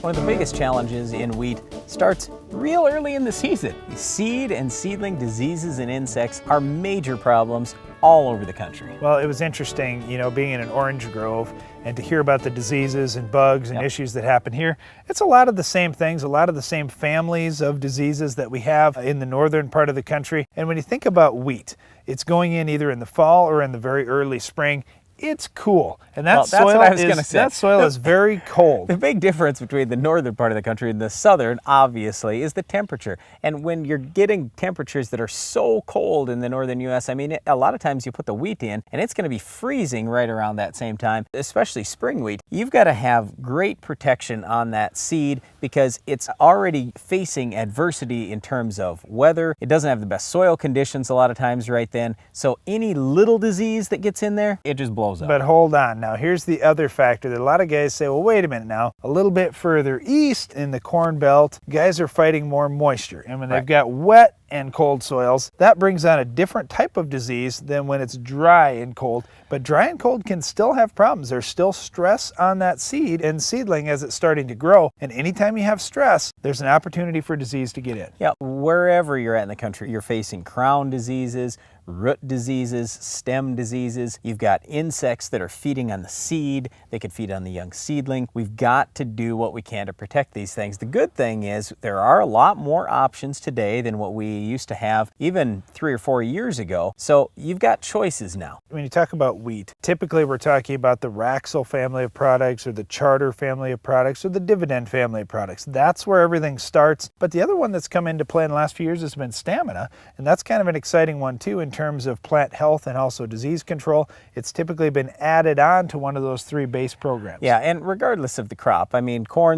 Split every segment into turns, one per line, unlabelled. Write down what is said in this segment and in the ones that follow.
One of the biggest challenges in wheat starts real early in the season. Seed and seedling diseases and insects are major problems all over the country.
Well, it was interesting, being in an orange grove and to hear about the diseases and bugs and issues that happen here. It's a lot of the same things, a lot of the same families of diseases that we have in the northern part of the country. And when you think about wheat, it's going in either in the fall or in the very early spring. It's cool, and that soil is very cold.
The big difference between the northern part of the country and the southern, obviously, is the temperature. And when you're getting temperatures that are so cold in the northern U.S., a lot of times you put the wheat in, and it's going to be freezing right around that same time, especially spring wheat. You've got to have great protection on that seed because it's already facing adversity in terms of weather. It doesn't have the best soil conditions a lot of times right then. So any little disease that gets in there, it just blows up.
But hold on, now here's the other factor that a lot of guys say, well, wait a minute now, a little bit further east in the Corn Belt, guys are fighting more moisture. And when they've got wet and cold soils, that brings on a different type of disease than when it's dry and cold. But dry and cold can still have problems. There's still stress on that seed and seedling as it's starting to grow. And anytime you have stress, there's an opportunity for disease to get in.
Yeah, wherever you're at in the country, you're facing crown diseases, root diseases, stem diseases. You've got insects that are feeding on the seed. They could feed on the young seedling. We've got to do what we can to protect these things. The good thing is there are a lot more options today than what we used to have even 3 or 4 years ago. So you've got choices now.
When you talk about wheat, typically we're talking about the Raxel family of products or the Charter family of products or the Dividend family of products. That's where everything starts. But the other one that's come into play in the last few years has been Stamina, and that's kind of an exciting one too in terms of plant health and also disease control. It's typically been added on to one of those 3 base programs.
Yeah, and regardless of the crop, corn,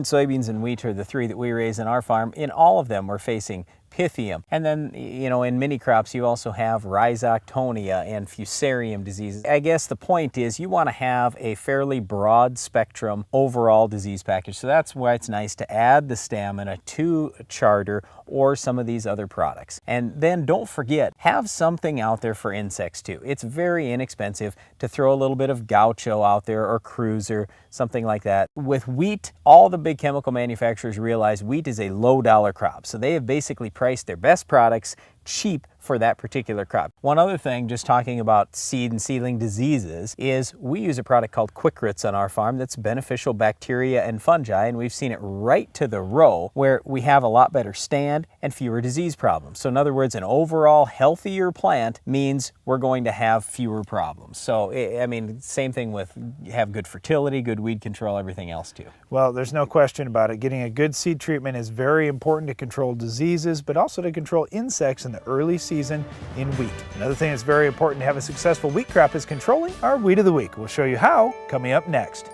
soybeans, and wheat are the 3 that we raise in our farm. In all of them, we're facing Pythium. And then, in many crops, you also have Rhizoctonia and Fusarium diseases. I guess the point is you want to have a fairly broad spectrum overall disease package. So that's why it's nice to add the Stamina to Charter or some of these other products. And then don't forget, have something out there for insects too. It's very inexpensive to throw a little bit of Gaucho out there or Cruiser, something like that. With wheat, all the big chemical manufacturers realize wheat is a low dollar crop. So they have basically priced their best products cheap for that particular crop. One other thing, just talking about seed and seedling diseases, is we use a product called Quick Roots on our farm that's beneficial bacteria and fungi, and we've seen it right to the row where we have a lot better stand and fewer disease problems. So in other words, an overall healthier plant means we're going to have fewer problems. So same thing with have good fertility, good weed control, everything else too.
Well, there's no question about it. Getting a good seed treatment is very important to control diseases, but also to control insects in the early season in wheat. Another thing that's very important to have a successful wheat crop is controlling our weed of the week. We'll show you how coming up next.